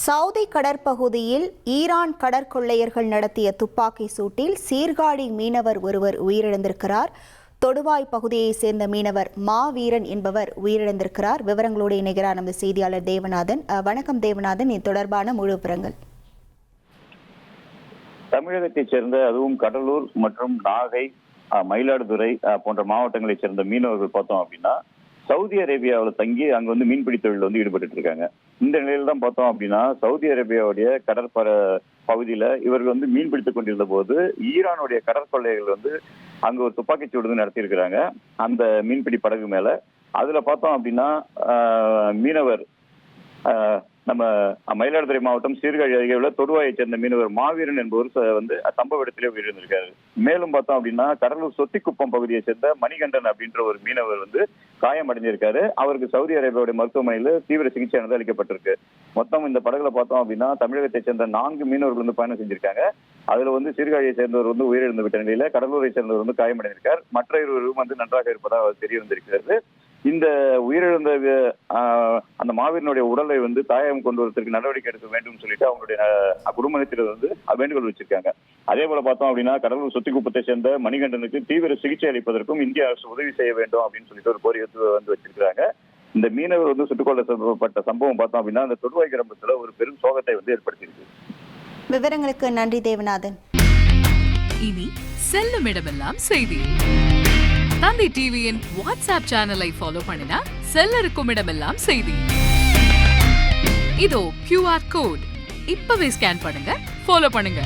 Saudi கடற்பகுதியில் Iran கடற்கொள்ளையர்கள் நடத்திய துப்பாக்கி சூட்டில் சீர்காழி மீனவர் ஒருவர் உயிரிழந்திருக்கிறார். தொடுவாய் பகுதியைச் சேர்ந்த மீனவர் மாவீரன் என்பவர் உயிரிழந்திருக்கிறார். விவரங்களோடு இணைகிறார் நமது செய்தியாளர் தேவநாதன். வணக்கம் தேவநாதன், இது தொடர்பான முழு விவரங்கள். தமிழகத்தைச் சேர்ந்த அதுவும் கடலூர் மற்றும் நாகை, மயிலாடுதுறை போன்ற மாவட்டங்களைச் சேர்ந்த மீனவர்கள் பார்த்தோம் அப்படின்னா சவுதி அரேபியாவில் தங்கி அங்க மீன்பிடி தொழில் ஈடுபட்டு இருக்காங்க. இந்த நிலையில தான் பார்த்தோம் அப்படின்னா சவுதி அரேபியாவுடைய கடற்பர பகுதியில இவர்கள் மீன்பிடித்துக் கொண்டிருந்த போது ஈரானுடைய கடற்கொள்ளைகள் அங்க ஒரு துப்பாக்கிச்சூடு நடத்தியிருக்கிறாங்க அந்த மீன்பிடி படகு மேல. அதுல பார்த்தோம் அப்படின்னா மீனவர் நம்ம மயிலாடுதுறை மாவட்டம் சீர்காழி அருகே உள்ள தொடுவாயை சேர்ந்த மீனவர் மாவீரன் என்பவர் சம்பவ இடத்திலே உயிரிழந்திருக்காரு. மேலும் பார்த்தோம் அப்படின்னா கடலூர் சொத்திக்குப்பம் பகுதியை சேர்ந்த மணிகண்டன் அப்படின்ற ஒரு மீனவர் காயமடைஞ்சிருக்காரு. அவருக்கு சவுதி அரேபியாவுடைய மருத்துவமனையில் தீவிர சிகிச்சையானது அளிக்கப்பட்டிருக்கு. மொத்தம் இந்த படகுல பார்த்தோம் அப்படின்னா தமிழகத்தை சேர்ந்த 4 மீனவர்கள் பயணம் செஞ்சிருக்காங்க. அதுல சீர்காழியை சேர்ந்தவர் உயிரிழந்து விட்ட நிலையில கடலூரை சேர்ந்தவர் காயமடைந்திருக்கார். மற்ற இருவரும் நன்றாக இருப்பதாக தெரிய வந்திருக்கிறது. இந்த உயிரிழந்த அந்த மாவீரனுடைய உடலை தாயகம் கொண்டு வருவதற்கு நடவடிக்கை எடுக்க வேண்டும் சொல்லிட்டு அவங்களுடைய குடும்பத்தினர் வேண்டுகோள் வச்சிருக்காங்க. அதே போல பார்த்தோம் அப்படின்னா கடலூர் சொத்திக்குப்பத்தை சேர்ந்த மணிகண்டனுக்கு தீவிர சிகிச்சை அளிப்பதற்கும் இந்திய அரசு உதவி செய்ய வேண்டும் அப்படின்னு சொல்லிட்டு ஒரு கோரிக்கை வச்சிருக்காங்க. இந்த மீனவர் சுட்டுக் கொல்லப்பட்ட சம்பவம் பார்த்தோம் அப்படின்னா அந்த தொடுவாய் கிராமத்துல ஒரு பெரும் சோகத்தை ஏற்படுத்தியிருக்கு. விவரங்களுக்கு நன்றி தேவநாதன். இனி செல்லும் இடமெல்லாம் செய்தி. தந்தி டிவியின் வாட்ஸ்அப் சேனலை ஃபாலோ பண்ணினா செல்லருக்கும் இடமெல்லாம் செய்தி. இதோ QR கோட் இப்பவே ஸ்கேன் பண்ணுங்க, ஃபாலோ பண்ணுங்க.